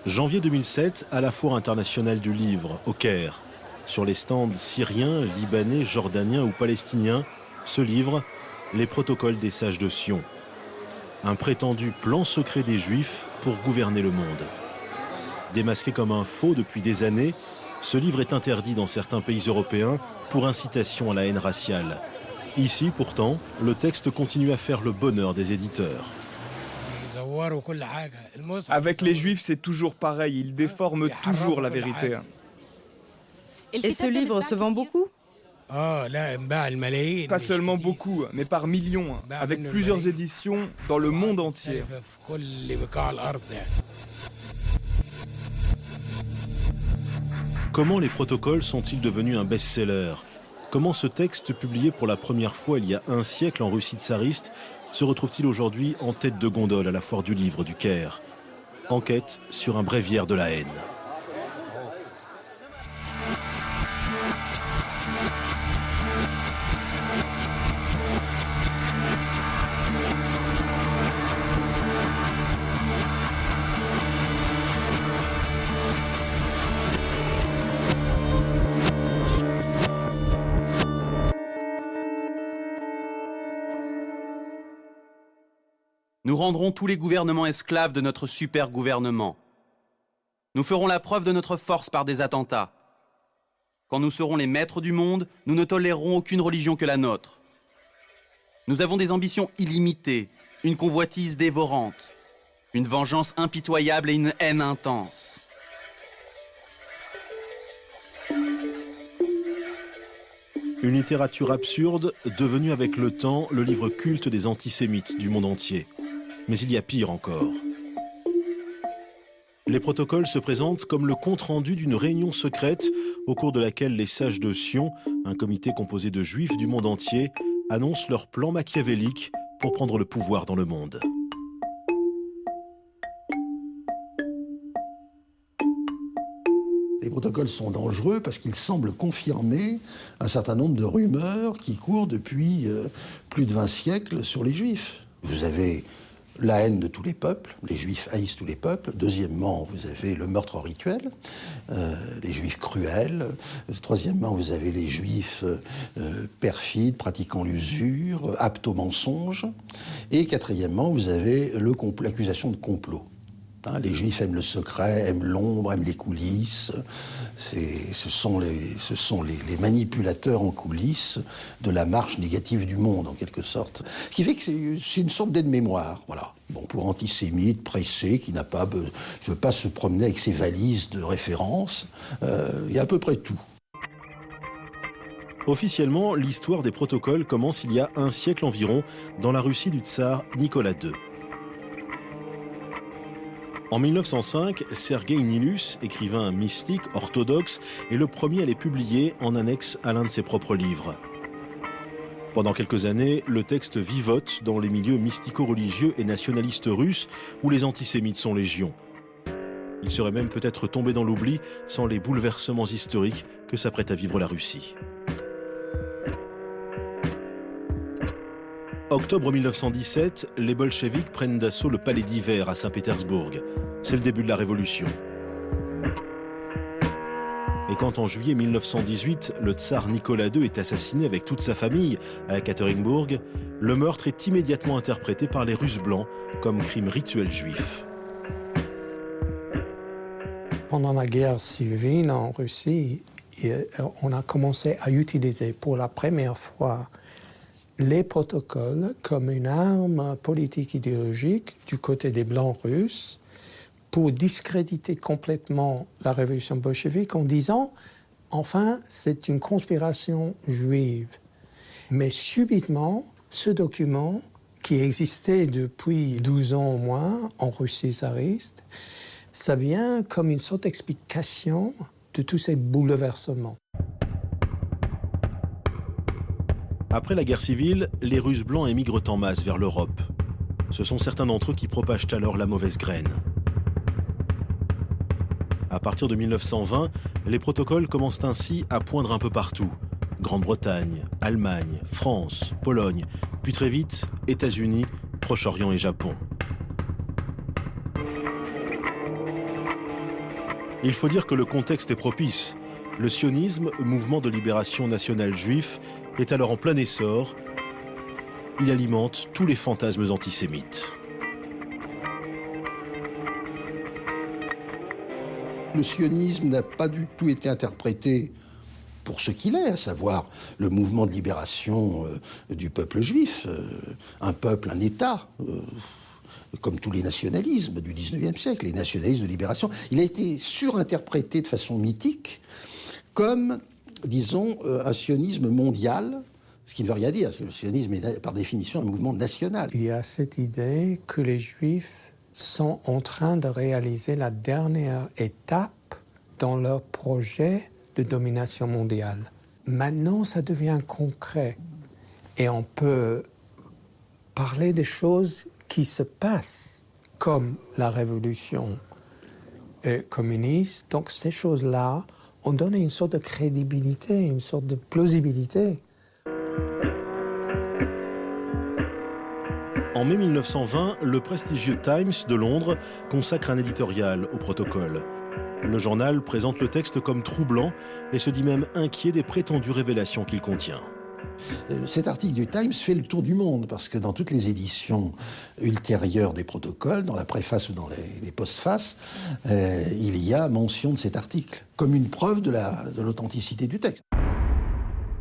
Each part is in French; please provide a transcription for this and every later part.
Janvier 2007, à la Foire internationale du livre, au Caire. Sur les stands syriens, libanais, jordaniens ou palestiniens, se livre les protocoles des sages de Sion. Un prétendu plan secret des Juifs pour gouverner le monde. Démasqué comme un faux depuis des années, ce livre est interdit dans certains pays européens pour incitation à la haine raciale. Ici, pourtant, le texte continue à faire le bonheur des éditeurs. Avec les Juifs, c'est toujours pareil, ils déforment toujours la vérité. Et ce livre se vend beaucoup? Pas seulement beaucoup, mais par millions, avec plusieurs éditions dans le monde entier. Comment les protocoles sont-ils devenus un best-seller? Comment ce texte, publié pour la première fois il y a un siècle en Russie tsariste, se retrouve-t-il aujourd'hui en tête de gondole à la foire du livre du Caire? Enquête sur un bréviaire de la haine. Nous rendrons tous les gouvernements esclaves de notre super gouvernement. Nous ferons la preuve de notre force par des attentats. Quand nous serons les maîtres du monde, nous ne tolérerons aucune religion que la nôtre. Nous avons des ambitions illimitées, une convoitise dévorante, une vengeance impitoyable et une haine intense. Une littérature absurde, devenue avec le temps le livre culte des antisémites du monde entier. Mais il y a pire encore. Les protocoles se présentent comme le compte-rendu d'une réunion secrète au cours de laquelle les sages de Sion, un comité composé de juifs du monde entier, annoncent leur plan machiavélique pour prendre le pouvoir dans le monde. Les protocoles sont dangereux parce qu'ils semblent confirmer un certain nombre de rumeurs qui courent depuis plus de 20 siècles sur les Juifs. Vous avez la haine de tous les peuples, les Juifs haïssent tous les peuples. Deuxièmement, vous avez le meurtre rituel, les Juifs cruels. Troisièmement, vous avez les Juifs perfides, pratiquant l'usure, aptes au mensonge. Et quatrièmement, vous avez l'accusation de complot. Les Juifs aiment le secret, aiment l'ombre, aiment les coulisses. Ce sont les manipulateurs en coulisses de la marche négative du monde, en quelque sorte. Ce qui fait que c'est une sorte d'aide-mémoire, voilà. Bon, pour antisémite, pressé, qui ne veut pas se promener avec ses valises de référence, il y a à peu près tout. Officiellement, l'histoire des protocoles commence il y a un siècle environ dans la Russie du tsar Nicolas II. En 1905, Sergueï Nilus, écrivain mystique orthodoxe, est le premier à les publier en annexe à l'un de ses propres livres. Pendant quelques années, le texte vivote dans les milieux mystico-religieux et nationalistes russes où les antisémites sont légion. Il serait même peut-être tombé dans l'oubli sans les bouleversements historiques que s'apprête à vivre la Russie. Octobre 1917, les bolcheviks prennent d'assaut le palais d'hiver à Saint-Pétersbourg. C'est le début de la révolution. Et quand en juillet 1918, le tsar Nicolas II est assassiné avec toute sa famille à Ekaterinbourg, le meurtre est immédiatement interprété par les Russes blancs comme crime rituel juif. Pendant la guerre civile en Russie, on a commencé à utiliser pour la première fois les protocoles comme une arme politique idéologique du côté des Blancs russes pour discréditer complètement la révolution bolchevique en disant « enfin, c'est une conspiration juive ». Mais subitement, ce document, qui existait depuis 12 ans au moins en Russie tsariste, ça vient comme une sorte d'explication de tous ces bouleversements. Après la guerre civile, les Russes blancs émigrent en masse vers l'Europe. Ce sont certains d'entre eux qui propagent alors la mauvaise graine. À partir de 1920, les protocoles commencent ainsi à poindre un peu partout. Grande-Bretagne, Allemagne, France, Pologne, puis très vite, États-Unis, Proche-Orient et Japon. Il faut dire que le contexte est propice. Le sionisme, mouvement de libération nationale juif, est alors en plein essor. Il alimente tous les fantasmes antisémites. Le sionisme n'a pas du tout été interprété pour ce qu'il est, à savoir le mouvement de libération du peuple juif, un peuple, un État, comme tous les nationalismes du XIXe siècle, les nationalismes de libération. Il a été surinterprété de façon mythique comme, disons, un sionisme mondial, ce qui ne veut rien dire, parce que le sionisme est par définition un mouvement national. Il y a cette idée que les Juifs sont en train de réaliser la dernière étape dans leur projet de domination mondiale. Maintenant, ça devient concret et on peut parler des choses qui se passent, comme la révolution communiste. Donc ces choses-là ont donné une sorte de crédibilité, une sorte de plausibilité. En mai 1920, le prestigieux Times de Londres consacre un éditorial au protocole. Le journal présente le texte comme troublant et se dit même inquiet des prétendues révélations qu'il contient. Cet article du Times fait le tour du monde parce que dans toutes les éditions ultérieures des protocoles, dans la préface ou dans les postfaces, il y a mention de cet article comme une preuve de l'authenticité du texte.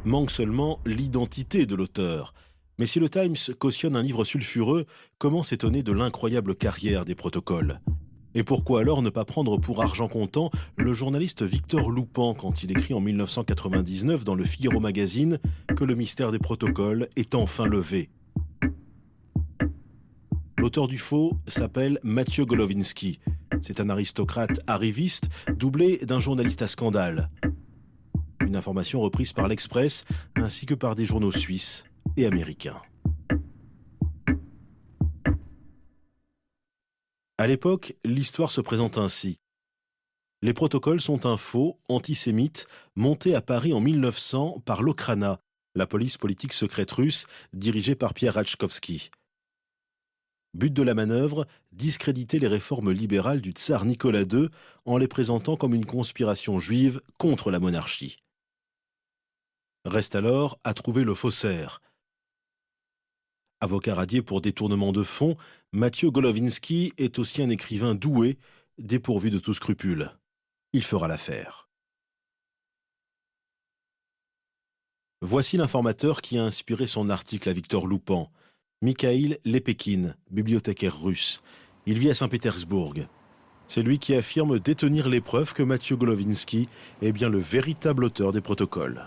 Manque seulement l'identité de l'auteur. Mais si le Times cautionne un livre sulfureux, comment s'étonner de l'incroyable carrière des protocoles ? Et pourquoi alors ne pas prendre pour argent comptant le journaliste Victor Loupan quand il écrit en 1999 dans le Figaro Magazine que le mystère des protocoles est enfin levé ? L'auteur du faux s'appelle Mathieu Golovinsky. C'est un aristocrate arriviste doublé d'un journaliste à scandale. Une information reprise par l'Express ainsi que par des journaux suisses et américains. À l'époque, l'histoire se présente ainsi. Les protocoles sont un faux antisémite monté à Paris en 1900 par l'Okhrana, la police politique secrète russe dirigée par Pierre Ratchkovski. But de la manœuvre, discréditer les réformes libérales du tsar Nicolas II en les présentant comme une conspiration juive contre la monarchie. Reste alors à trouver le faussaire. Avocat radié pour détournement de fonds, Mathieu Golovinsky est aussi un écrivain doué, dépourvu de tout scrupule. Il fera l'affaire. Voici l'informateur qui a inspiré son article à Victor Loupan, Mikhail Lepekin, bibliothécaire russe. Il vit à Saint-Pétersbourg. C'est lui qui affirme détenir les preuves que Mathieu Golovinsky est bien le véritable auteur des protocoles.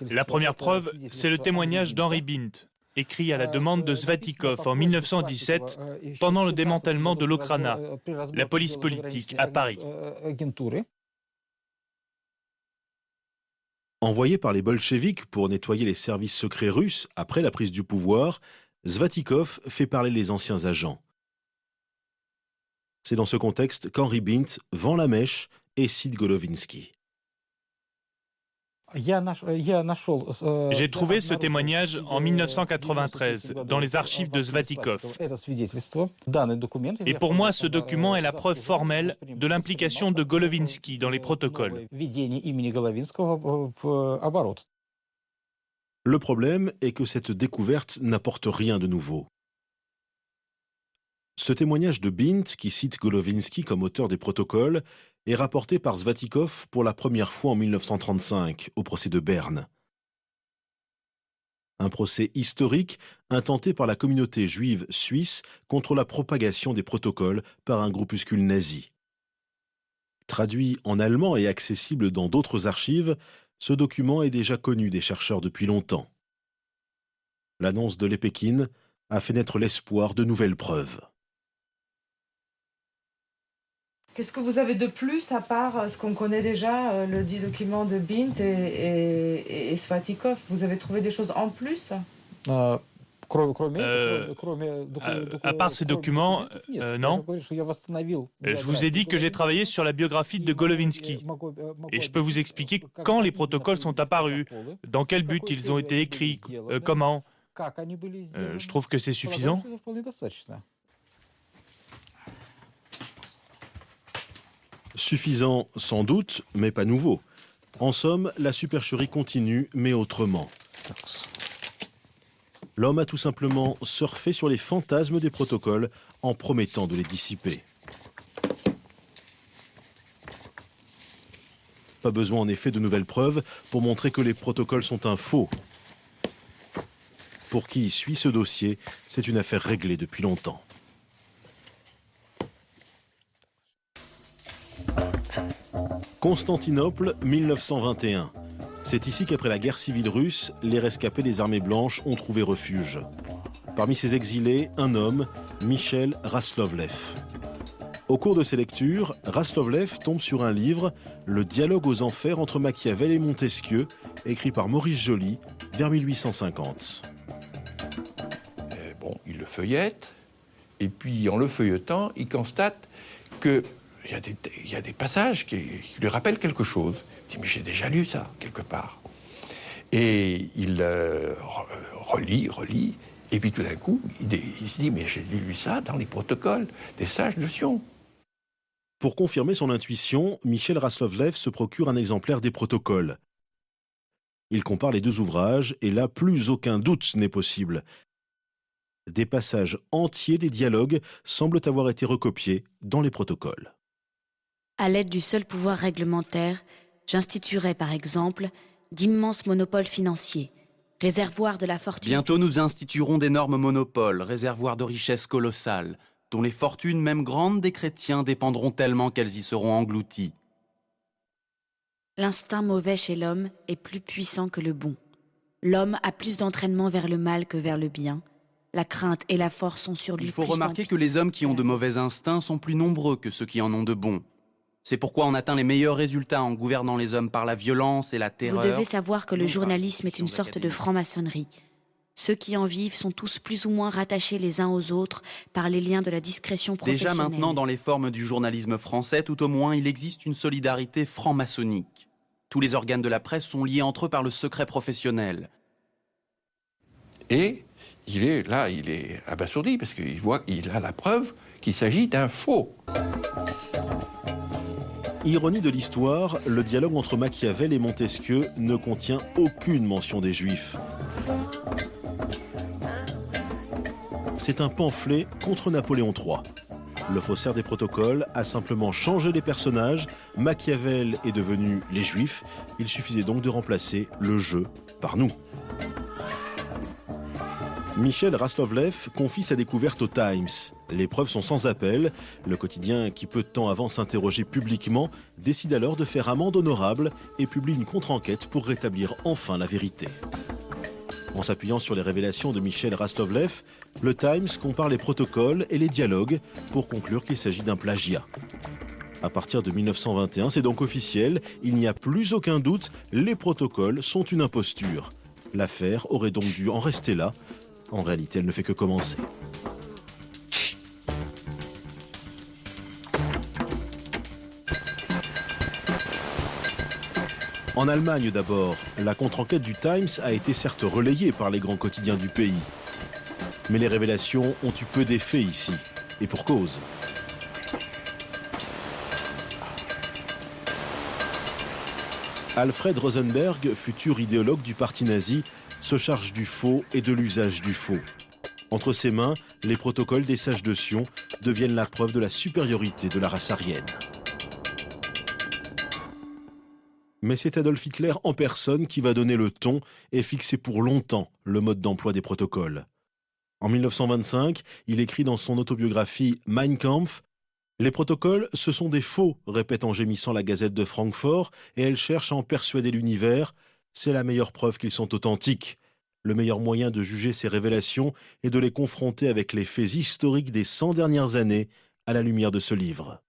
La première preuve, c'est le témoignage d'Henri Bint, écrit à la demande de Svatikov en 1917 pendant le démantèlement de l'Okhrana, la police politique à Paris. Envoyé par les bolcheviks pour nettoyer les services secrets russes après la prise du pouvoir, Svatikov fait parler les anciens agents. C'est dans ce contexte qu'Henri Bint vend la mèche et cite Golovinsky. J'ai trouvé ce témoignage en 1993 dans les archives de Svatikov. Et pour moi, ce document est la preuve formelle de l'implication de Golovinsky dans les protocoles. Le problème est que cette découverte n'apporte rien de nouveau. Ce témoignage de Bint, qui cite Golovinsky comme auteur des protocoles, est rapporté par Svatikov pour la première fois en 1935, au procès de Berne. Un procès historique intenté par la communauté juive suisse contre la propagation des protocoles par un groupuscule nazi. Traduit en allemand et accessible dans d'autres archives, ce document est déjà connu des chercheurs depuis longtemps. L'annonce de Lepekin a fait naître l'espoir de nouvelles preuves. Qu'est-ce que vous avez de plus, à part ce qu'on connaît déjà, le dit document de Bint et Svatikov? Vous avez trouvé des choses en plus? À part ces documents, non. Je vous ai dit que j'ai travaillé sur la biographie de Golovinsky. Et je peux vous expliquer quand les protocoles sont apparus, dans quel but ils ont été écrits, comment. Je trouve que c'est suffisant. Suffisant sans doute, mais pas nouveau. En somme, la supercherie continue, mais autrement. L'homme a tout simplement surfé sur les fantasmes des protocoles en promettant de les dissiper. Pas besoin en effet de nouvelles preuves pour montrer que les protocoles sont un faux. Pour qui suit ce dossier, c'est une affaire réglée depuis longtemps. Constantinople, 1921. C'est ici qu'après la guerre civile russe, les rescapés des armées blanches ont trouvé refuge. Parmi ces exilés, un homme, Michel Raslovlev. Au cours de ses lectures, Raslovlev tombe sur un livre, Le dialogue aux enfers entre Machiavel et Montesquieu, écrit par Maurice Joly, vers 1850. Il le feuillette, et puis en le feuilletant, il constate qu'il y a des passages qui lui rappellent quelque chose. Il dit, mais j'ai déjà lu ça, quelque part. Et il relit, et puis tout d'un coup, il se dit, mais j'ai lu ça dans les protocoles des sages de Sion. Pour confirmer son intuition, Michel Raslovlev se procure un exemplaire des protocoles. Il compare les deux ouvrages, et là, plus aucun doute n'est possible. Des passages entiers des dialogues semblent avoir été recopiés dans les protocoles. À l'aide du seul pouvoir réglementaire, j'instituerai par exemple d'immenses monopoles financiers, réservoirs de la fortune. Bientôt nous instituerons d'énormes monopoles, réservoirs de richesses colossales, dont les fortunes même grandes des chrétiens dépendront tellement qu'elles y seront englouties. L'instinct mauvais chez l'homme est plus puissant que le bon. L'homme a plus d'entraînement vers le mal que vers le bien. La crainte et la force sont sur lui. Il faut remarquer que les hommes qui ont de mauvais instincts sont plus nombreux que ceux qui en ont de bons. C'est pourquoi on atteint les meilleurs résultats en gouvernant les hommes par la violence et la terreur. Vous devez savoir que le journalisme est une sorte de franc-maçonnerie. Ceux qui en vivent sont tous plus ou moins rattachés les uns aux autres par les liens de la discrétion professionnelle. Déjà maintenant, dans les formes du journalisme français, tout au moins, il existe une solidarité franc-maçonnique. Tous les organes de la presse sont liés entre eux par le secret professionnel. Et il est abasourdi, parce qu'il a la preuve qu'il s'agit d'un faux. Ironie de l'histoire, le dialogue entre Machiavel et Montesquieu ne contient aucune mention des Juifs. C'est un pamphlet contre Napoléon III. Le faussaire des protocoles a simplement changé les personnages. Machiavel est devenu les Juifs. Il suffisait donc de remplacer le jeu par nous. Michel Raslovlev confie sa découverte au Times. Les preuves sont sans appel. Le quotidien, qui peu de temps avant s'interrogeait publiquement, décide alors de faire amende honorable et publie une contre-enquête pour rétablir enfin la vérité. En s'appuyant sur les révélations de Michel Raslovlev, le Times compare les protocoles et les dialogues pour conclure qu'il s'agit d'un plagiat. À partir de 1921, c'est donc officiel, il n'y a plus aucun doute, les protocoles sont une imposture. L'affaire aurait donc dû en rester là. En réalité, elle ne fait que commencer. En Allemagne d'abord, la contre-enquête du Times a été certes relayée par les grands quotidiens du pays. Mais les révélations ont eu peu d'effet ici, et pour cause. Alfred Rosenberg, futur idéologue du parti nazi, se charge du faux et de l'usage du faux. Entre ses mains, les protocoles des sages de Sion deviennent la preuve de la supériorité de la race aryenne. Mais c'est Adolf Hitler en personne qui va donner le ton et fixer pour longtemps le mode d'emploi des protocoles. En 1925, il écrit dans son autobiographie Mein Kampf « Les protocoles, ce sont des faux », répète en gémissant la Gazette de Francfort, et elle cherche à en persuader l'univers. C'est la meilleure preuve qu'ils sont authentiques. Le meilleur moyen de juger ces révélations est de les confronter avec les faits historiques des 100 dernières années à la lumière de ce livre.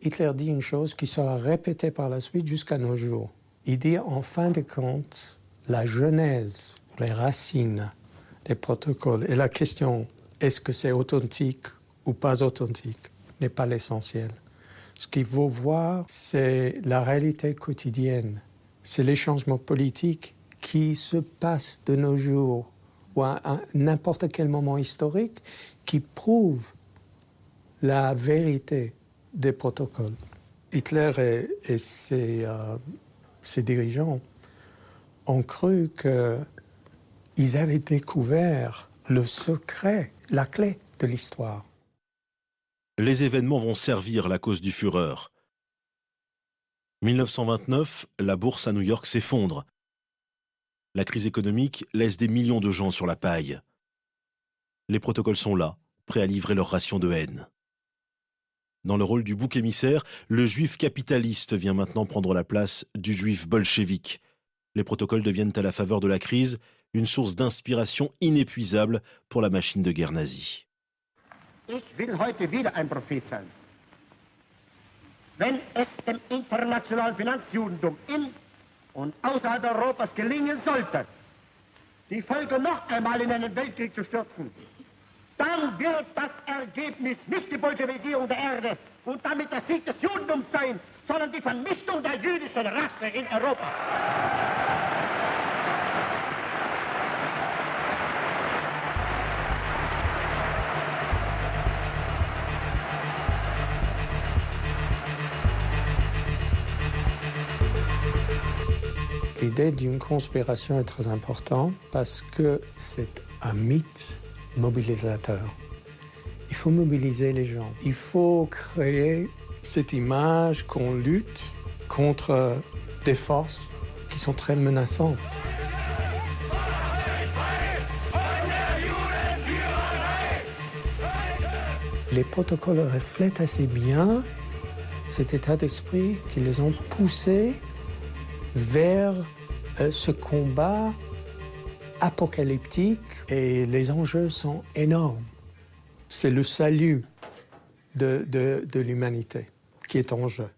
Hitler dit une chose qui sera répétée par la suite jusqu'à nos jours. Il dit en fin de compte, la genèse, les racines des protocoles et la question est-ce que c'est authentique ou pas authentique n'est pas l'essentiel. Ce qu'il faut voir, c'est la réalité quotidienne. C'est les changements politiques qui se passent de nos jours ou à n'importe quel moment historique qui prouvent la vérité des protocoles. Hitler et ses dirigeants ont cru qu'ils avaient découvert le secret, la clé de l'histoire. Les événements vont servir la cause du Führer. 1929, la bourse à New York s'effondre. La crise économique laisse des millions de gens sur la paille. Les protocoles sont là, prêts à livrer leur ration de haine. Dans le rôle du bouc émissaire, le juif capitaliste vient maintenant prendre la place du juif bolchevique. Les protocoles deviennent à la faveur de la crise une source d'inspiration inépuisable pour la machine de guerre nazie. Ich will heute wieder ein Prophet sein. Wenn es dem internationalen Finanzjudentum in und außerhalb Europas gelingen sollte, die Völker noch einmal in einen Weltkrieg zu stürzen, dann wird das Ergebnis nicht die Bolschewisierung der Erde und damit der Sieg des Judentums sein, sondern die Vernichtung der jüdischen Rasse in Europa. L'idée d'une conspiration est très importante parce que c'est un mythe mobilisateur. Il faut mobiliser les gens. Il faut créer cette image qu'on lutte contre des forces qui sont très menaçantes. Les protocoles reflètent assez bien cet état d'esprit qui les ont poussés vers ce combat apocalyptique et les enjeux sont énormes. C'est le salut de l'humanité qui est en jeu.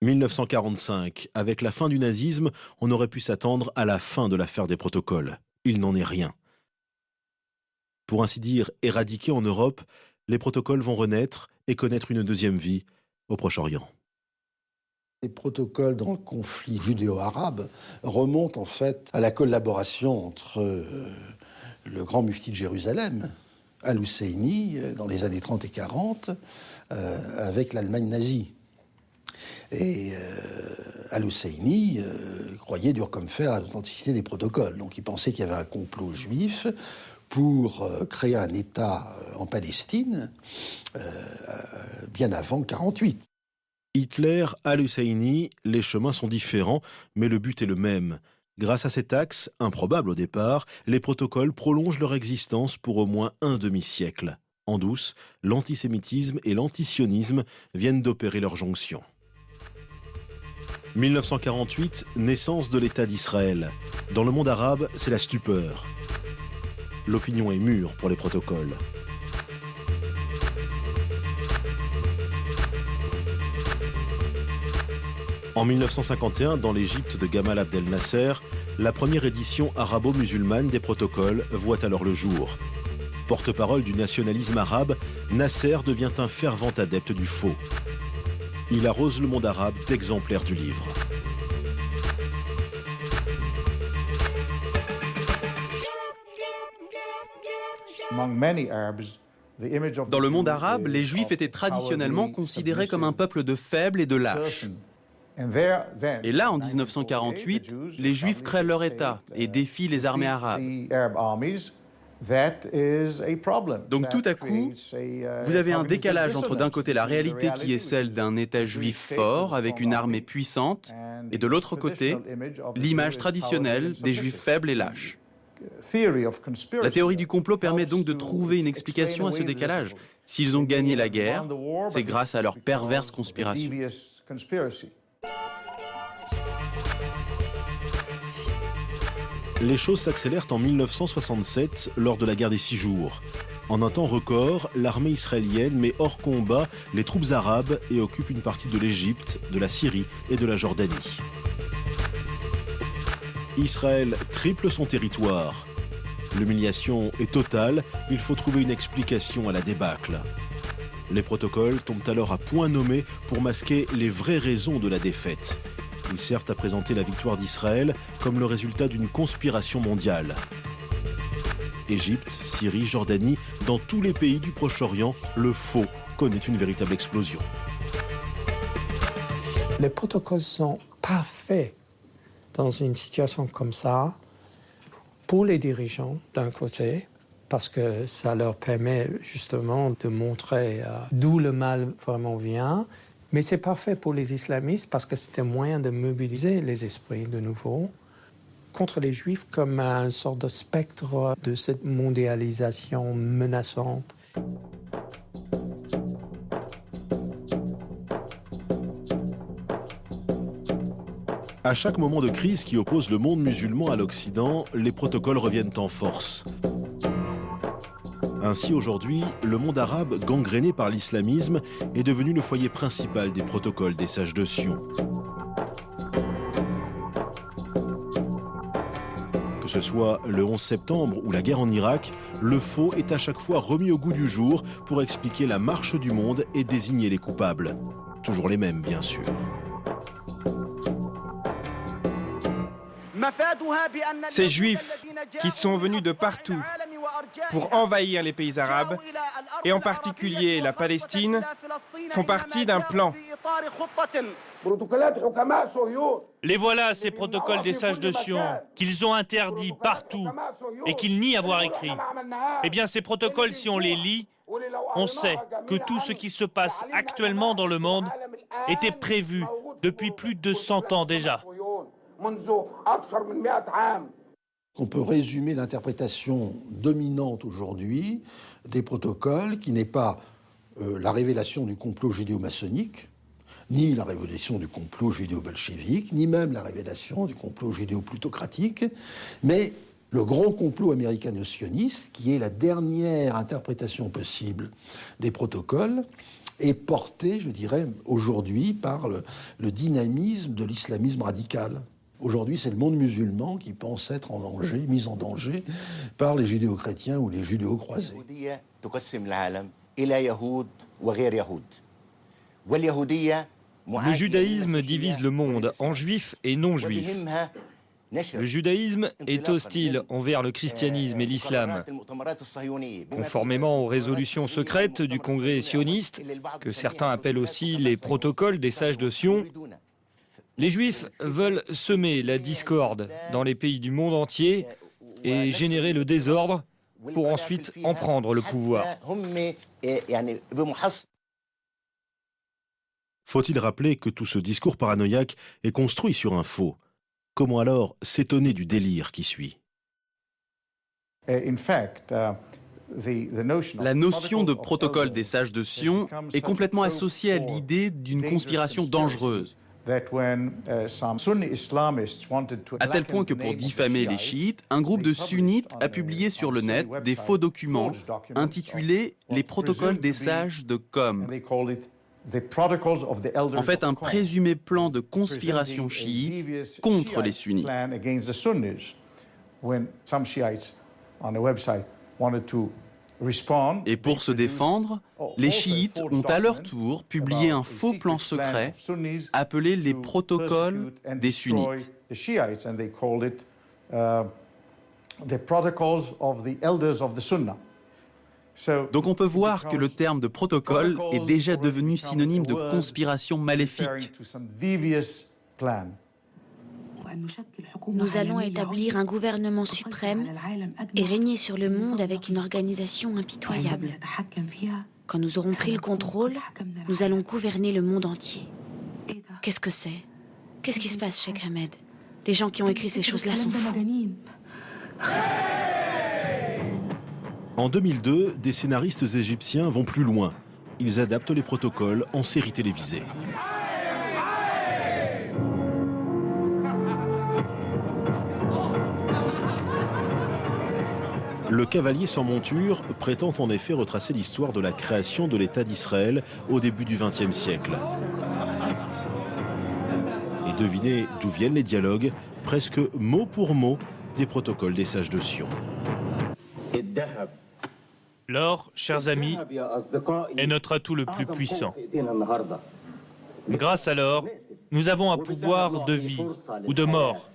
1945, avec la fin du nazisme, on aurait pu s'attendre à la fin de l'affaire des protocoles. Il n'en est rien. Pour ainsi dire, éradiqués en Europe, les protocoles vont renaître et connaître une deuxième vie au Proche-Orient. Les protocoles dans le conflit judéo-arabe remontent en fait à la collaboration entre le grand mufti de Jérusalem, Al-Husseini, dans les années 30 et 40, avec l'Allemagne nazie. Et Al-Husseini croyait dur comme fer à l'authenticité des protocoles. Donc il pensait qu'il y avait un complot juif pour créer un État en Palestine bien avant 1948. Hitler, Al-Husseini, les chemins sont différents, mais le but est le même. Grâce à cet axe, improbable au départ, les protocoles prolongent leur existence pour au moins un demi-siècle. En douce, l'antisémitisme et l'antisionisme viennent d'opérer leur jonction. 1948, naissance de l'État d'Israël. Dans le monde arabe, c'est la stupeur. L'opinion est mûre pour les protocoles. En 1951, dans l'Égypte de Gamal Abdel Nasser, la première édition arabo-musulmane des protocoles voit alors le jour. Porte-parole du nationalisme arabe, Nasser devient un fervent adepte du faux. Il arrose le monde arabe d'exemplaires du livre. Dans le monde arabe, les Juifs étaient traditionnellement considérés comme un peuple de faibles et de lâches. Et là, en 1948, les Juifs créent leur État et défient les armées arabes. Donc tout à coup, vous avez un décalage entre d'un côté la réalité qui est celle d'un État juif fort avec une armée puissante et de l'autre côté, l'image traditionnelle des Juifs faibles et lâches. La théorie du complot permet donc de trouver une explication à ce décalage. S'ils ont gagné la guerre, c'est grâce à leur perverse conspiration. Les choses s'accélèrent en 1967 lors de la guerre des 6 jours. En un temps record, l'armée israélienne met hors combat les troupes arabes et occupe une partie de l'Égypte, de la Syrie et de la Jordanie. Israël triple son territoire. L'humiliation est totale, il faut trouver une explication à la débâcle. Les protocoles tombent alors à point nommé pour masquer les vraies raisons de la défaite. Ils servent à présenter la victoire d'Israël comme le résultat d'une conspiration mondiale. Égypte, Syrie, Jordanie, dans tous les pays du Proche-Orient, le faux connaît une véritable explosion. Les protocoles sont parfaits dans une situation comme ça pour les dirigeants d'un côté, parce que ça leur permet justement de montrer d'où le mal vraiment vient. Mais c'est parfait pour les islamistes parce que c'est un moyen de mobiliser les esprits de nouveau contre les juifs comme une sorte de spectre de cette mondialisation menaçante. À chaque moment de crise qui oppose le monde musulman à l'Occident, les protocoles reviennent en force. Ainsi, aujourd'hui, le monde arabe, gangréné par l'islamisme, est devenu le foyer principal des protocoles des sages de Sion. Que ce soit le 11 septembre ou la guerre en Irak, le faux est à chaque fois remis au goût du jour pour expliquer la marche du monde et désigner les coupables. Toujours les mêmes, bien sûr. Ces juifs qui sont venus de partout pour envahir les pays arabes, et en particulier la Palestine, font partie d'un plan. Les voilà, ces protocoles des sages de Sion, qu'ils ont interdits partout et qu'ils nient avoir écrits. Eh bien, ces protocoles, si on les lit, on sait que tout ce qui se passe actuellement dans le monde était prévu depuis plus de 100 ans déjà. On peut résumer l'interprétation dominante aujourd'hui des protocoles, qui n'est pas la révélation du complot judéo-maçonnique, ni la révélation du complot judéo-bolchevique, ni même la révélation du complot judéo-plutocratique, mais le grand complot américano-sioniste, qui est la dernière interprétation possible des protocoles, est porté, je dirais, aujourd'hui par le dynamisme de l'islamisme radical. Aujourd'hui, c'est le monde musulman qui pense être en danger, mis en danger par les judéo-chrétiens ou les judéo-croisés. Le judaïsme divise le monde en juifs et non-juifs. Le judaïsme est hostile envers le christianisme et l'islam. Conformément aux résolutions secrètes du Congrès sioniste, que certains appellent aussi les protocoles des sages de Sion, les Juifs veulent semer la discorde dans les pays du monde entier et générer le désordre pour ensuite en prendre le pouvoir. Faut-il rappeler que tout ce discours paranoïaque est construit sur un faux? Comment alors s'étonner du délire qui suit? La notion de protocole des sages de Sion est complètement associée à l'idée d'une conspiration dangereuse. À tel point que pour diffamer les chiites, un groupe de sunnites a publié sur le net des faux documents intitulés « Les protocoles des sages de Qom ». En fait, un présumé plan de conspiration chiite contre les sunnites. Et pour se défendre, les chiites ont à leur tour publié un faux plan secret appelé les protocoles des sunnites. Donc on peut voir que le terme de protocole est déjà devenu synonyme de conspiration maléfique. Nous allons établir un gouvernement suprême et régner sur le monde avec une organisation impitoyable. Quand nous aurons pris le contrôle, nous allons gouverner le monde entier. Qu'est-ce que c'est? Qu'est-ce qui se passe, Cheikh Ahmed? Les gens qui ont écrit ces choses-là sont fous. En 2002, des scénaristes égyptiens vont plus loin. Ils adaptent les protocoles en série télévisée. Le cavalier sans monture prétend en effet retracer l'histoire de la création de l'État d'Israël au début du XXe siècle. Et devinez d'où viennent les dialogues, presque mot pour mot, des protocoles des sages de Sion. L'or, chers amis, est notre atout le plus puissant. Grâce à l'or, nous avons un pouvoir de vie ou de mort.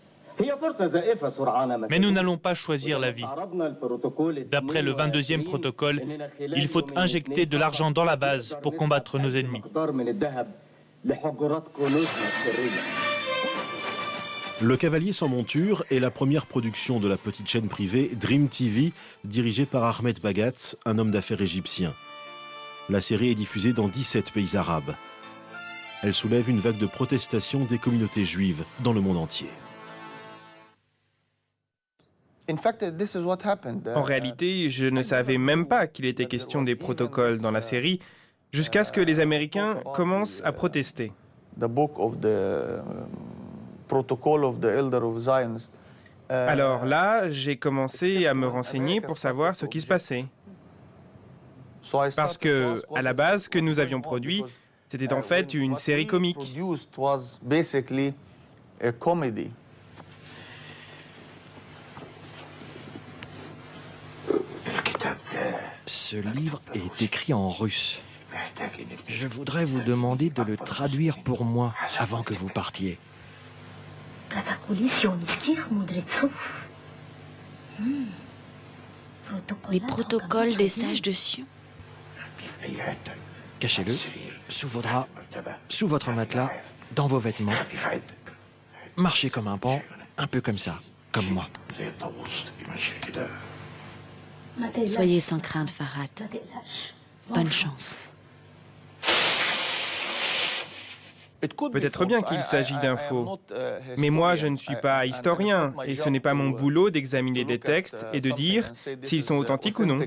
Mais nous n'allons pas choisir la vie. D'après le 22e protocole, il faut injecter de l'argent dans la base pour combattre nos ennemis. Le Cavalier sans monture est la première production de la petite chaîne privée Dream TV, dirigée par Ahmed Bagat, un homme d'affaires égyptien. La série est diffusée dans 17 pays arabes. Elle soulève une vague de protestation des communautés juives dans le monde entier. En réalité, je ne savais même pas qu'il était question des protocoles dans la série, jusqu'à ce que les Américains commencent à protester. Alors là, j'ai commencé à me renseigner pour savoir ce qui se passait. Parce que, à la base, ce que nous avions produit, c'était en fait une série comique. Ce livre est écrit en russe. Je voudrais vous demander de le traduire pour moi avant que vous partiez. Les protocoles des sages de Sion. Cachez-le sous vos draps, sous votre matelas, dans vos vêtements. Marchez comme un pan, un peu comme ça, comme moi. Soyez sans crainte, Farhat. Bonne chance. Peut-être bien qu'il s'agit d'infos, mais moi je ne suis pas historien et ce n'est pas mon boulot d'examiner des textes et de dire s'ils sont authentiques ou non.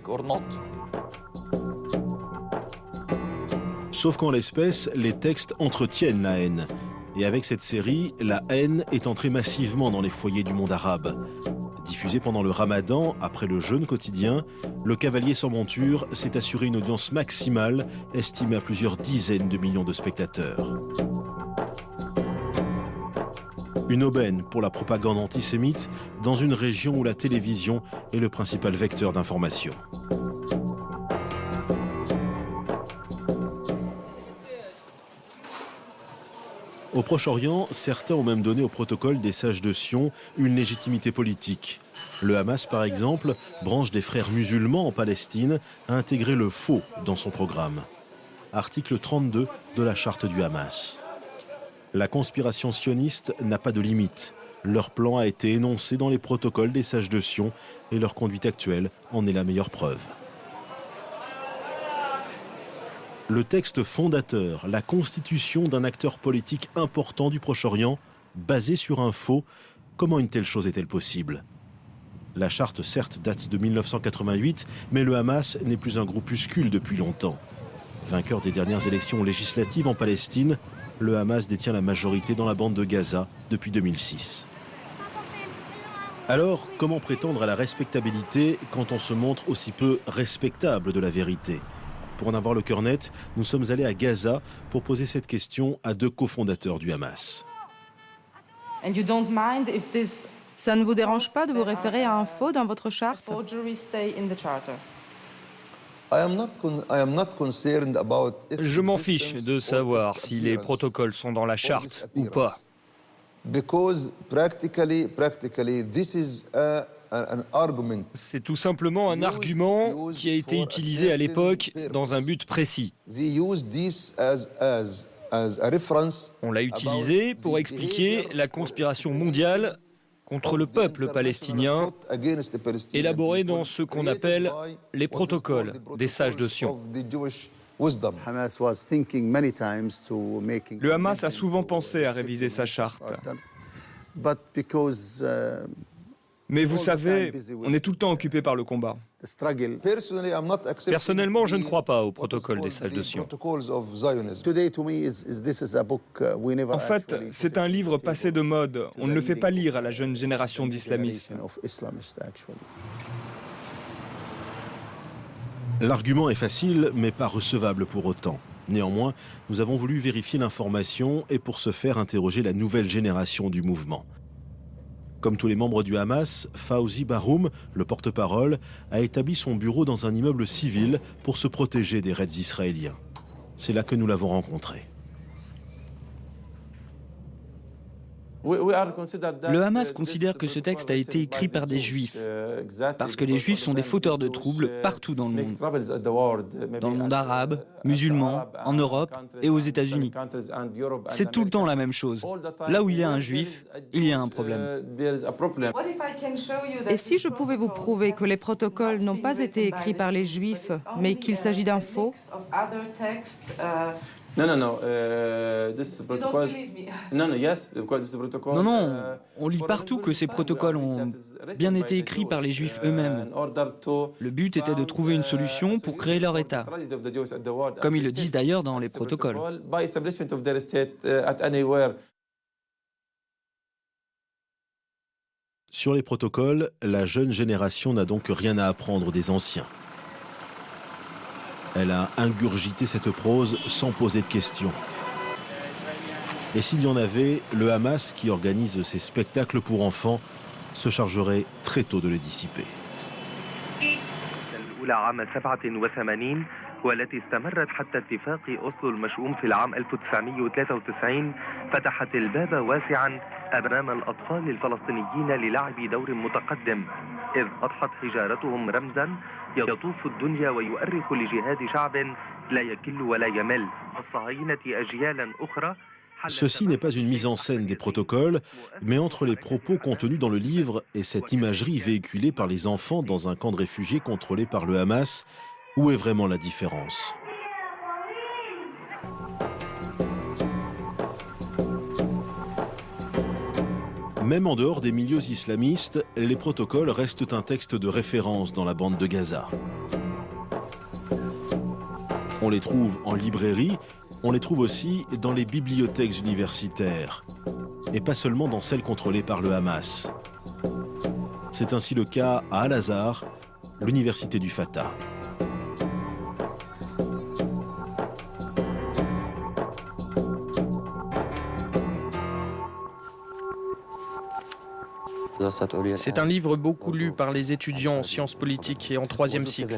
Sauf qu'en l'espèce, les textes entretiennent la haine. Et avec cette série, la haine est entrée massivement dans les foyers du monde arabe. Diffusé pendant le Ramadan, après le jeûne quotidien, Le Cavalier sans monture s'est assuré une audience maximale, estimée à plusieurs dizaines de millions de spectateurs. Une aubaine pour la propagande antisémite dans une région où la télévision est le principal vecteur d'information. Au Proche-Orient, certains ont même donné au protocole des sages de Sion une légitimité politique. Le Hamas, par exemple, branche des frères musulmans en Palestine, a intégré le faux dans son programme. Article 32 de la charte du Hamas. La conspiration sioniste n'a pas de limite. Leur plan a été énoncé dans les protocoles des sages de Sion et leur conduite actuelle en est la meilleure preuve. Le texte fondateur, la constitution d'un acteur politique important du Proche-Orient, basé sur un faux, comment une telle chose est-elle possible ? La charte, certes, date de 1988, mais le Hamas n'est plus un groupuscule depuis longtemps. Vainqueur des dernières élections législatives en Palestine, le Hamas détient la majorité dans la bande de Gaza depuis 2006. Alors, comment prétendre à la respectabilité quand on se montre aussi peu respectable de la vérité ? Pour en avoir le cœur net, nous sommes allés à Gaza pour poser cette question à deux cofondateurs du Hamas. Ça ne vous dérange pas de vous référer à un faux dans votre charte ? Je m'en fiche de savoir si les protocoles sont dans la charte ou pas. C'est tout simplement un argument qui a été utilisé à l'époque dans un but précis. On l'a utilisé pour expliquer la conspiration mondiale contre le peuple palestinien, élaborée dans ce qu'on appelle les protocoles des sages de Sion. Le Hamas a souvent pensé à réviser sa charte. Mais vous savez, on est tout le temps occupé par le combat. Personnellement, je ne crois pas au protocole des sages de Sion. En fait, c'est un livre passé de mode. On ne le fait pas lire à la jeune génération d'islamistes. L'argument est facile, mais pas recevable pour autant. Néanmoins, nous avons voulu vérifier l'information et pour ce faire interroger la nouvelle génération du mouvement. Comme tous les membres du Hamas, Fawzi Baroum, le porte-parole, a établi son bureau dans un immeuble civil pour se protéger des raids israéliens. C'est là que nous l'avons rencontré. Le Hamas considère que ce texte a été écrit par des Juifs, parce que les Juifs sont des fauteurs de troubles partout dans le monde, dans le monde arabe, musulman, en Europe et aux États-Unis. C'est tout le temps la même chose. Là où il y a un Juif, il y a un problème. Et si je pouvais vous prouver que les protocoles n'ont pas été écrits par les Juifs, mais qu'il s'agit d'un faux? Non, on lit partout que ces protocoles ont bien été écrits par les Juifs eux-mêmes. Le but était de trouver une solution pour créer leur État, comme ils le disent d'ailleurs dans les protocoles. Sur les protocoles, la jeune génération n'a donc rien à apprendre des anciens. Elle a ingurgité cette prose sans poser de questions. Et s'il y en avait, le Hamas, qui organise ces spectacles pour enfants, se chargerait très tôt de les dissiper. والتي استمرت حتى اتفاق أوسلو المشؤوم في العام 1993 فتحت الباب واسعا أمام الأطفال الفلسطينيين للعب دور متقدم إذ أضحت حجارتهم رمزا يطوف الدنيا ويؤرخ لجهاد شعب لا يكل ولا يمل الصهاينة أجيالا أخرى. Ceci n'est pas une mise en scène des protocoles, mais entre les propos contenus dans le livre et cette imagerie véhiculée par les enfants dans un camp de réfugiés contrôlé par le Hamas, où est vraiment la différence? Même en dehors des milieux islamistes, les protocoles restent un texte de référence dans la bande de Gaza. On les trouve en librairie, on les trouve aussi dans les bibliothèques universitaires, et pas seulement dans celles contrôlées par le Hamas. C'est ainsi le cas à Al-Azhar, l'université du Fatah. C'est un livre beaucoup lu par les étudiants en sciences politiques et en 3e cycle.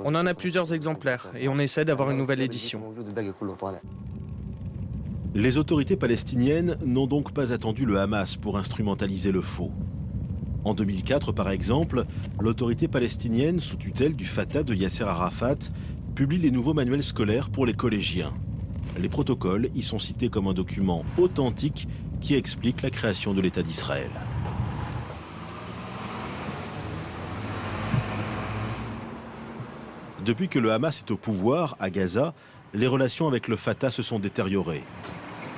On en a plusieurs exemplaires et on essaie d'avoir une nouvelle édition. Les autorités palestiniennes n'ont donc pas attendu le Hamas pour instrumentaliser le faux. En 2004, par exemple, l'autorité palestinienne sous tutelle du Fatah de Yasser Arafat publie les nouveaux manuels scolaires pour les collégiens. Les protocoles y sont cités comme un document authentique qui explique la création de l'État d'Israël. Depuis que le Hamas est au pouvoir à Gaza, les relations avec le Fatah se sont détériorées.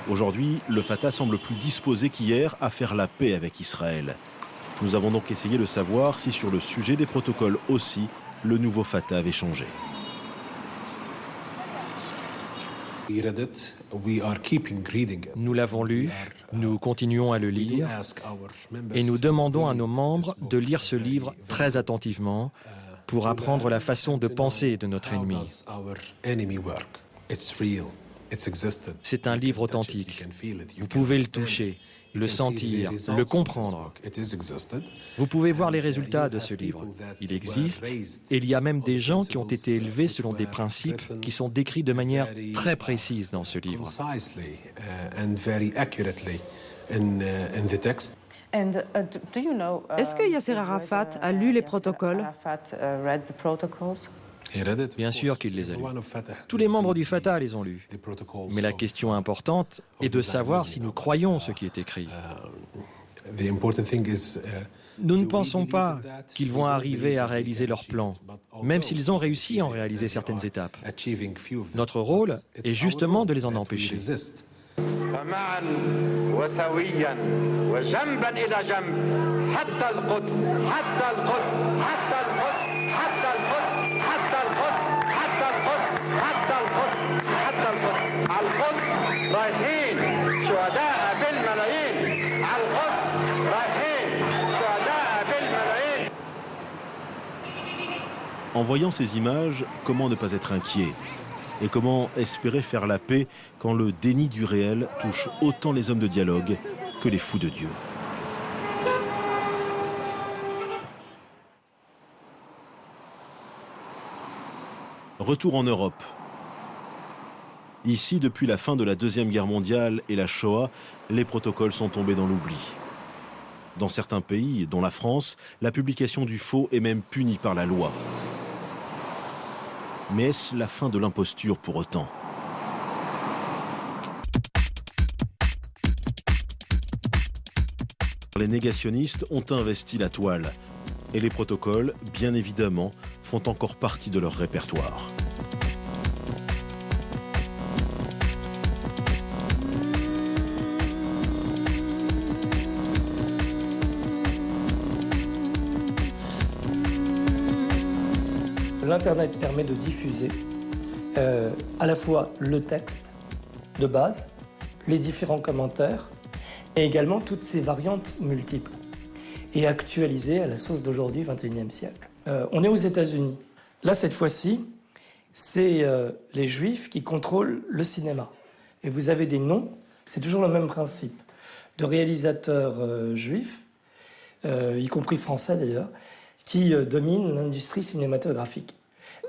Aujourd'hui, le Fatah semble plus disposé qu'hier à faire la paix avec Israël. Nous avons donc essayé de savoir si sur le sujet des protocoles aussi, le nouveau Fatah avait changé. Nous l'avons lu, nous continuons à le lire et nous demandons à nos membres de lire ce livre très attentivement pour apprendre la façon de penser de notre ennemi. C'est un livre authentique. Vous pouvez le toucher, le sentir, le comprendre. Vous pouvez voir les résultats de ce livre. Il existe et il y a même des gens qui ont été élevés selon des principes qui sont décrits de manière très précise dans ce livre. Est-ce que Yasser Arafat a lu les protocoles? Bien sûr qu'il les a lus. Tous les membres du Fatah les ont lus. Mais la question importante est de savoir si nous croyons ce qui est écrit. Nous ne pensons pas qu'ils vont arriver à réaliser leur plan, même s'ils ont réussi à en réaliser certaines étapes. Notre rôle est justement de les en empêcher. فمعا وسويا وجنبا إلى جنب حتى القدس حتى القدس حتى القدس حتى القدس حتى القدس حتى القدس حتى القدس حتى القدس على القدس رايحين شهداء بالملايين على القدس رايحين شهداء بالملايين. En voyant ces images, comment ne pas être inquiet? Et comment espérer faire la paix quand le déni du réel touche autant les hommes de dialogue que les fous de Dieu? Retour en Europe. Ici, depuis la fin de la Deuxième Guerre mondiale et la Shoah, les protocoles sont tombés dans l'oubli. Dans certains pays, dont la France, la publication du faux est même punie par la loi. Mais est-ce la fin de l'imposture pour autant ? Les négationnistes ont investi la toile. Et les protocoles, bien évidemment, font encore partie de leur répertoire. L'Internet permet de diffuser à la fois le texte de base, les différents commentaires, et également toutes ces variantes multiples, et actualisées à la sauce d'aujourd'hui, 21e siècle. On est aux États-Unis. Là, cette fois-ci, c'est les Juifs qui contrôlent le cinéma. Et vous avez des noms, c'est toujours le même principe, de réalisateurs juifs, y compris français d'ailleurs, qui dominent l'industrie cinématographique.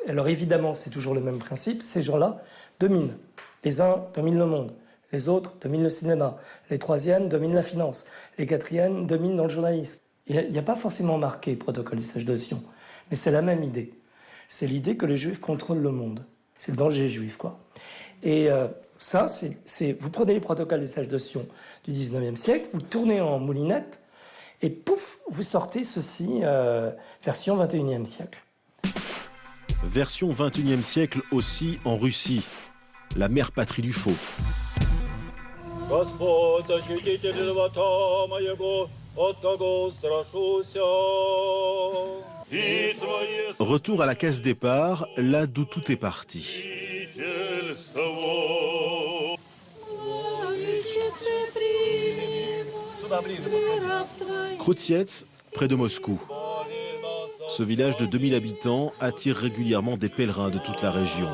Alors évidemment, c'est toujours le même principe, ces gens-là dominent. Les uns dominent le monde, les autres dominent le cinéma, les troisièmes dominent la finance, les quatrièmes dominent dans le journalisme. Il n'y a pas forcément marqué protocole des sages de Sion, mais c'est la même idée. C'est l'idée que les Juifs contrôlent le monde. C'est le danger juif, quoi. Et ça, vous prenez les protocoles des sages de Sion du 19e siècle, vous tournez en moulinette, et pouf, vous sortez ceci, version 21e siècle. Version 21e siècle aussi en Russie, la mère patrie du faux. Retour à la case départ, là d'où tout est parti. Khroustietsk, près de Moscou. Ce village de 2000 habitants attire régulièrement des pèlerins de toute la région.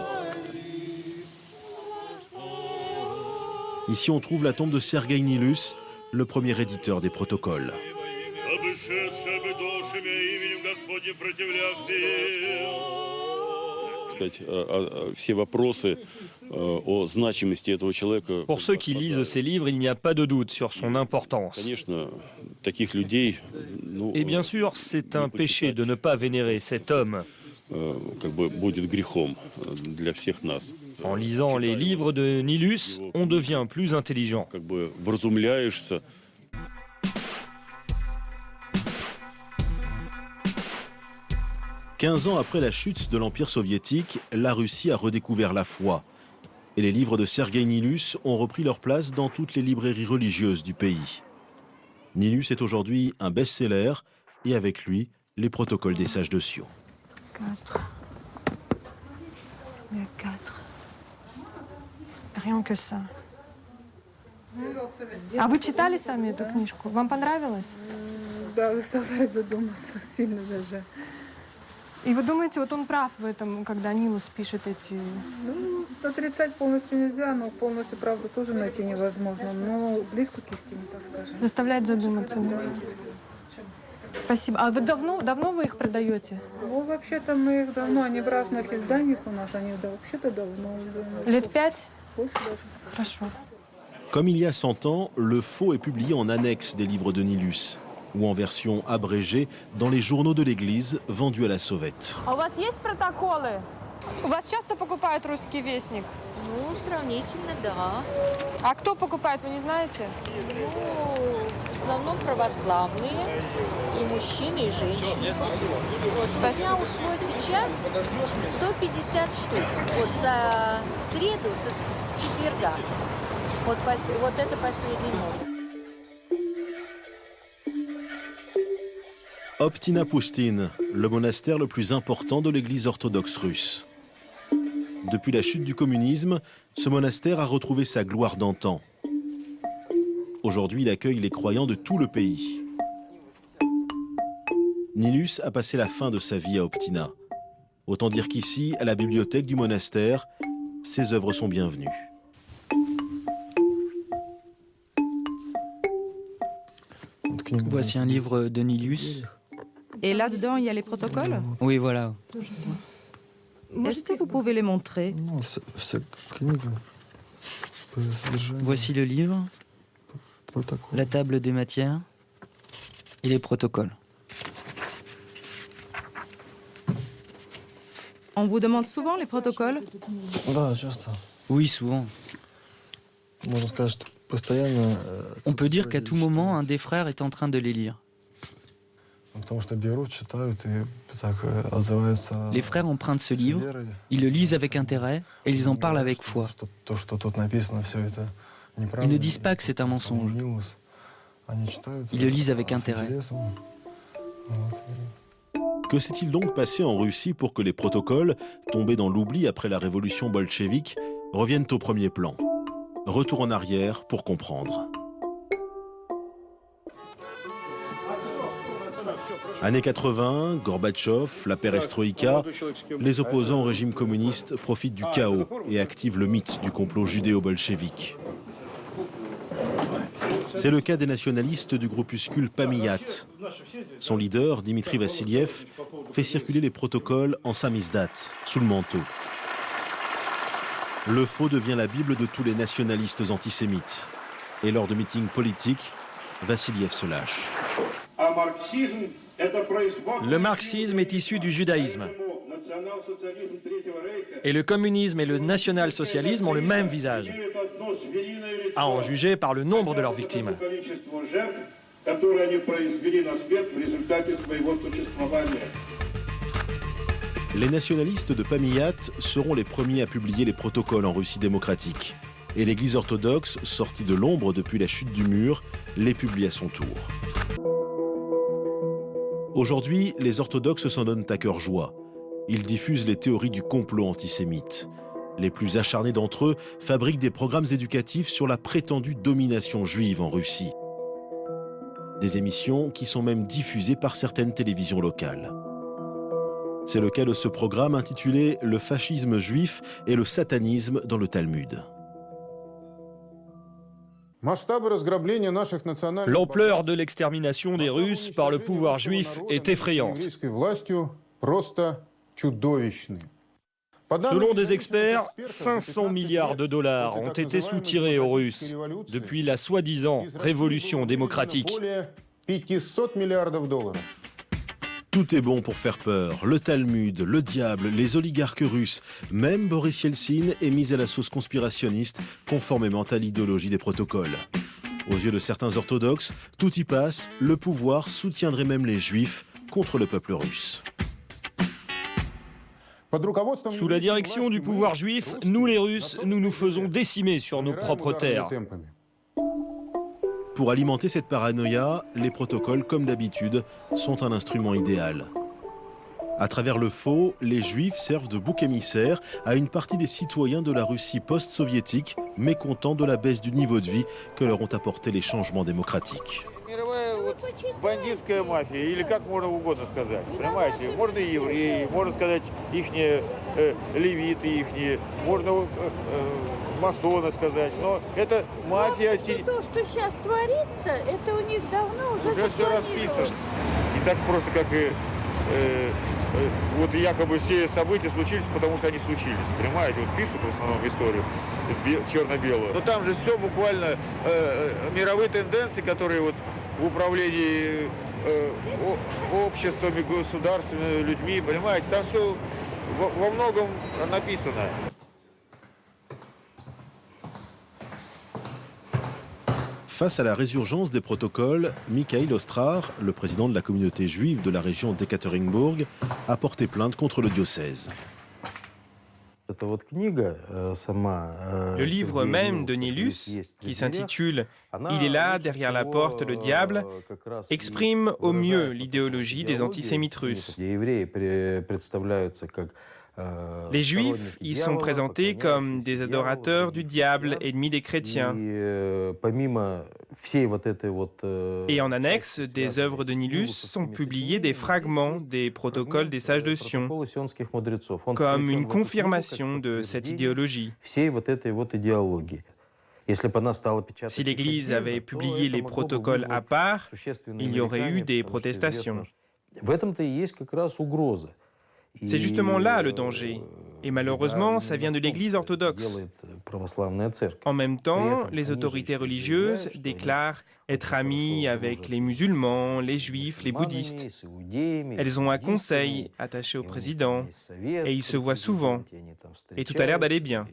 Ici, on trouve la tombe de Sergueï Nilus, le premier éditeur des protocoles. Pour ceux qui lisent ces livres, il n'y a pas de doute sur son importance. Et bien sûr, c'est un péché de ne pas vénérer cet homme. En lisant les livres de Nilus, on devient plus intelligent. 15 ans après la chute de l'Empire soviétique, la Russie a redécouvert la foi. Et les livres de Sergueï Nilus ont repris leur place dans toutes les librairies religieuses du pays. Nilus est aujourd'hui un best-seller et avec lui, les protocoles des sages de Sion. 4. Il y a 4. Rien que ça. А вы читали сами эту книжку? Вам понравилось? Да, заставляет задуматься сильно даже. И вы думаете, вот он прав в этом, когда Нилус пишет эти... Ну, отрицать полностью нельзя, но полностью правду тоже найти невозможно. Но близко к истине, так скажем. Заставляет задуматься. Да. Спасибо. А вы давно вы их продаете? Ну, вообще-то мы их давно, они в разных изданиях у нас, они вообще-то давно. Лет 5? Больше даже. Хорошо. Comme il y a 100 ans, le faux est publié en annexe des livres de Nilus, ou en version abrégée dans les journaux de l'Église vendus à la sauvette. А у вас есть протоколы? У вас часто покупают «Русский вестник»? Ну, сравнительно, да. А кто покупает, вы не знаете? Ну, в основном православные, и мужчины, и женщины. Вот. У меня ушло сейчас 150 штук. Вот за среду, с четверга. Вот это последний номер. Optina Pustine, le monastère le plus important de l'église orthodoxe russe. Depuis la chute du communisme, ce monastère a retrouvé sa gloire d'antan. Aujourd'hui, il accueille les croyants de tout le pays. Nilus a passé la fin de sa vie à Optina. Autant dire qu'ici, à la bibliothèque du monastère, ses œuvres sont bienvenues. Voici un livre de Nilus. Et là-dedans, il y a les protocoles? Oui, voilà. Est-ce que vous pouvez les montrer? Voici le livre, la table des matières et les protocoles. On vous demande souvent les protocoles? Oui, souvent. On peut dire qu'à tout moment, un des frères est en train de les lire. Les frères empruntent ce livre, ils le lisent avec intérêt et ils en parlent avec foi. Ils ne disent pas que c'est un mensonge. Ils le lisent avec intérêt. Que s'est-il donc passé en Russie pour que les protocoles, tombés dans l'oubli après la révolution bolchevique, reviennent au premier plan? Retour en arrière pour comprendre. Années 80, Gorbatchev, la perestroïka, les opposants au régime communiste profitent du chaos et activent le mythe du complot judéo-bolchevique. C'est le cas des nationalistes du groupuscule Pamiyat. Son leader, Dimitri Vassiliev, fait circuler les protocoles en samizdat, sous le manteau. Le faux devient la Bible de tous les nationalistes antisémites. Et lors de meetings politiques, Vassiliev se lâche. Le marxisme est issu du judaïsme. Et le communisme et le national-socialisme ont le même visage, à en juger par le nombre de leurs victimes. Les nationalistes de Pamiyat seront les premiers à publier les protocoles en Russie démocratique. Et l'Église orthodoxe, sortie de l'ombre depuis la chute du mur, les publie à son tour. Aujourd'hui, les orthodoxes s'en donnent à cœur joie. Ils diffusent les théories du complot antisémite. Les plus acharnés d'entre eux fabriquent des programmes éducatifs sur la prétendue domination juive en Russie. Des émissions qui sont même diffusées par certaines télévisions locales. C'est le cas de ce programme intitulé « Le fascisme juif et le satanisme dans le Talmud ». L'ampleur de l'extermination des Russes par le pouvoir juif est effrayante. Selon des experts, 500 milliards de dollars ont été soutirés aux Russes depuis la soi-disant révolution démocratique. Tout est bon pour faire peur. Le Talmud, le diable, les oligarques russes. Même Boris Yeltsin est mis à la sauce conspirationniste, conformément à l'idéologie des protocoles. Aux yeux de certains orthodoxes, tout y passe, le pouvoir soutiendrait même les juifs contre le peuple russe. Sous la direction du pouvoir juif, nous les Russes, nous nous faisons décimer sur nos propres terres. Pour alimenter cette paranoïa, les protocoles, comme d'habitude, sont un instrument idéal. À travers le faux, les Juifs servent de bouc émissaire à une partie des citoyens de la Russie post-soviétique, mécontents de la baisse du niveau de vie que leur ont apporté les changements démocratiques. Бандитская мафия, или как можно угодно сказать, понимаете? Можно и евреи, можно сказать ихние левиты, ихние, можно масоны сказать, но это мафия... То, что сейчас творится, это у них давно уже все расписано. Не так просто, как и... Вот якобы все события случились, потому что они случились, понимаете? Вот пишут в основном историю черно-белую. Но там же все буквально мировые тенденции, которые вот в управлении обществами, государствами, людьми, понимаете? Там все во многом написано. Face à la résurgence des protocoles, Mikhail Ostrar, le président de la communauté juive de la région d'Ekaterinbourg, a porté plainte contre le diocèse. Le livre même de Nilus, qui s'intitule « Il est là, derrière la porte, le diable », exprime au mieux l'idéologie des antisémites russes. Les Juifs y sont présentés comme des adorateurs du diable, ennemis des chrétiens. Et en annexe des œuvres de Nilus sont publiés des fragments des protocoles des sages de Sion, comme une confirmation de cette idéologie. Si l'Église avait publié les protocoles à part, il y aurait eu des protestations. C'est justement là le danger. Et malheureusement, ça vient de l'Église orthodoxe. En même temps, les autorités religieuses déclarent être amies avec les musulmans, les juifs, les bouddhistes. Elles ont un conseil attaché au président et ils se voient souvent. Et tout a l'air d'aller bien.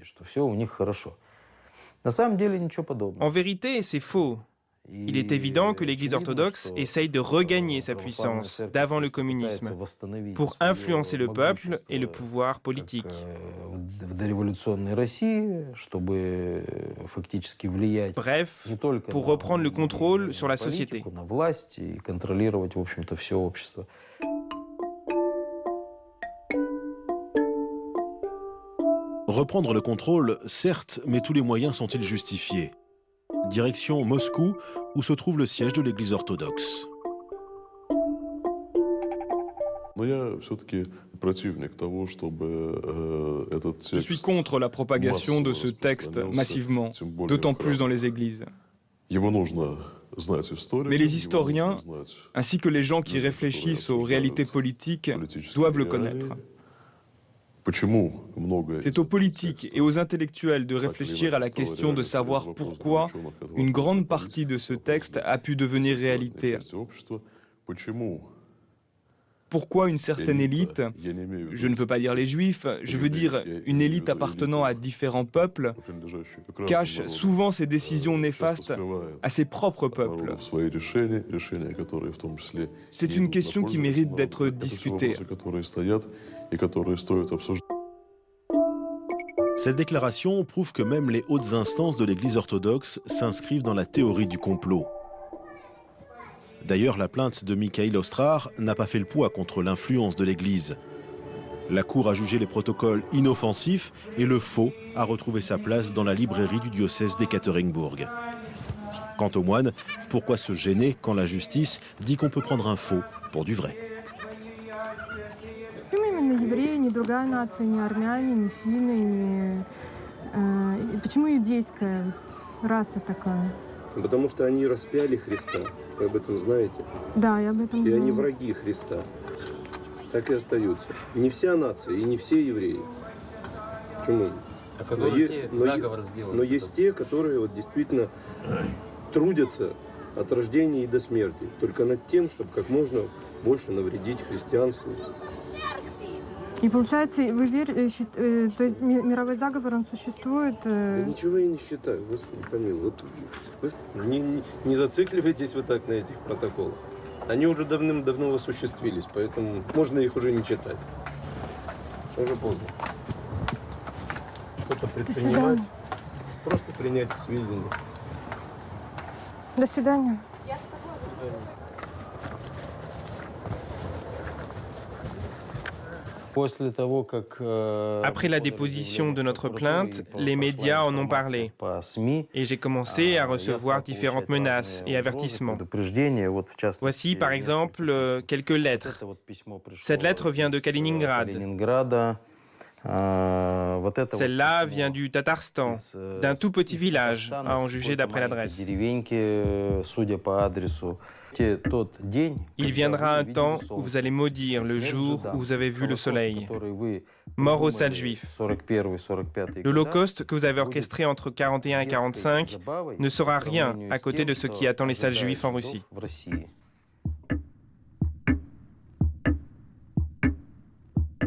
En vérité, c'est faux. Il est évident que l'Église orthodoxe essaye de regagner sa puissance d'avant le communisme pour influencer le peuple et le pouvoir politique. Bref, pour reprendre le contrôle sur la société. Reprendre le contrôle, certes, mais tous les moyens sont-ils justifiés? Direction Moscou, où se trouve le siège de l'Église orthodoxe. Je suis contre la propagation de ce texte massivement, d'autant plus dans les églises. Mais les historiens, ainsi que les gens qui réfléchissent aux réalités politiques, doivent le connaître. C'est aux politiques et aux intellectuels de réfléchir à la question de savoir pourquoi une grande partie de ce texte a pu devenir réalité. Pourquoi une certaine élite, je ne veux pas dire les juifs, je veux dire une élite appartenant à différents peuples, cache souvent ses décisions néfastes à ses propres peuples. C'est une question qui mérite d'être discutée. Cette déclaration prouve que même les hautes instances de l'Église orthodoxe s'inscrivent dans la théorie du complot. D'ailleurs, la plainte de Mikhail Ostrar n'a pas fait le poids contre l'influence de l'Église. La Cour a jugé les protocoles inoffensifs et le faux a retrouvé sa place dans la librairie du diocèse d'Ekaterinbourg. Quant aux moines, pourquoi se gêner quand la justice dit qu'on peut prendre un faux pour du vrai? Евреи, ни другая нация, ни армяне, ни финны, Почему иудейская раса такая? Потому что они распяли Христа. Вы об этом знаете? Да, я об этом знаю. И они враги Христа. Так и остаются. Не вся нация и не все евреи. Почему? А которые заговор сделали? Но есть те, которые вот действительно трудятся от рождения и до смерти. Только над тем, чтобы как можно больше навредить христианству. И получается, вы верите, то есть мировой заговор, он существует? Да ничего я не считаю, Господи помилуй. Вот вы не зацикливайтесь вы так на этих протоколах. Они уже давным-давно осуществились, поэтому можно их уже не читать. Уже поздно. Что-то предпринимать, просто принять к сведению. До свидания. Après la déposition de notre plainte, les médias en ont parlé et j'ai commencé à recevoir différentes menaces et avertissements. Voici par exemple quelques lettres. Cette lettre vient de Kaliningrad. Celle-là vient du Tatarstan, d'un tout petit village, à en juger d'après l'adresse. Il viendra un temps où vous allez maudire le jour où vous avez vu le soleil. Mort aux sales juifs. L'Holocauste que vous avez orchestré entre 41 et 45 ne sera rien à côté de ce qui attend les sales juifs en Russie.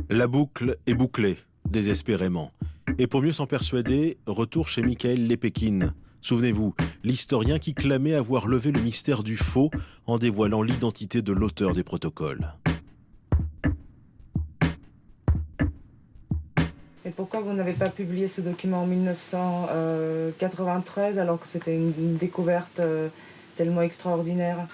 La boucle est bouclée, désespérément. Et pour mieux s'en persuader, retour chez Mikhail Lepekhin. Souvenez-vous, l'historien qui clamait avoir levé le mystère du faux en dévoilant l'identité de l'auteur des protocoles. Et pourquoi vous n'avez pas publié ce document en 1993 alors que c'était une découverte tellement extraordinaire ?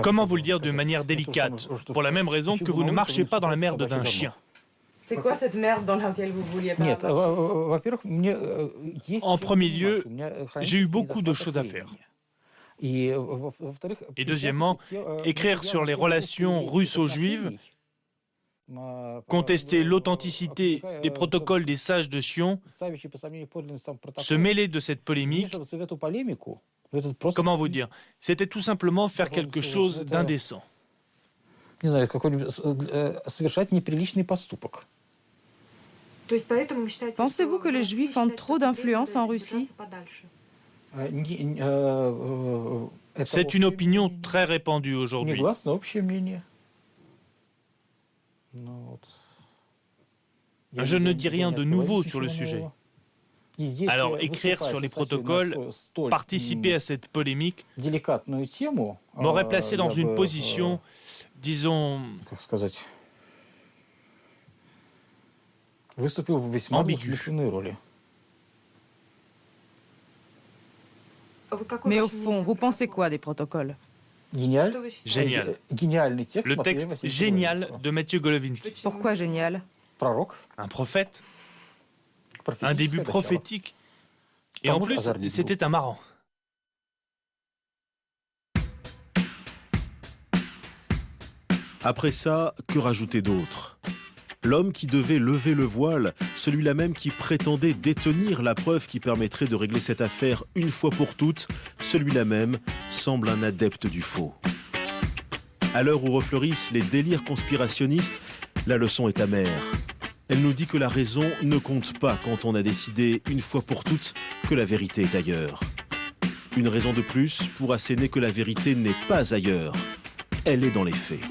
Comment vous le dire de manière délicate? Pour la même raison que vous ne marchez pas dans la merde d'un chien. C'est quoi cette merde dans laquelle vous vouliez pas marcher ? En premier lieu, j'ai eu beaucoup de choses à faire. Et deuxièmement, écrire sur les relations russo-juives, contester l'authenticité des protocoles des sages de Sion, se mêler de cette polémique, comment vous dire, c'était tout simplement faire quelque chose d'indécent. Pensez-vous que les Juifs ont trop d'influence en Russie? C'est une opinion très répandue aujourd'hui. Je ne dis rien de nouveau sur le sujet. Alors, écrire sur les protocoles, participer à cette polémique, m'aurait placé dans une position, disons, ambiguë. Mais au fond, vous pensez quoi des protocoles? Génial. Le texte génial de Mathieu Golovinsky. Pourquoi génial? Un prophète, un début prophétique, et en plus, c'était un marrant. Après ça, que rajouter d'autre? L'homme qui devait lever le voile, celui-là même qui prétendait détenir la preuve qui permettrait de régler cette affaire une fois pour toutes, celui-là même semble un adepte du faux. À l'heure où refleurissent les délires conspirationnistes, la leçon est amère. Elle nous dit que la raison ne compte pas quand on a décidé une fois pour toutes que la vérité est ailleurs. Une raison de plus pour asséner que la vérité n'est pas ailleurs, elle est dans les faits.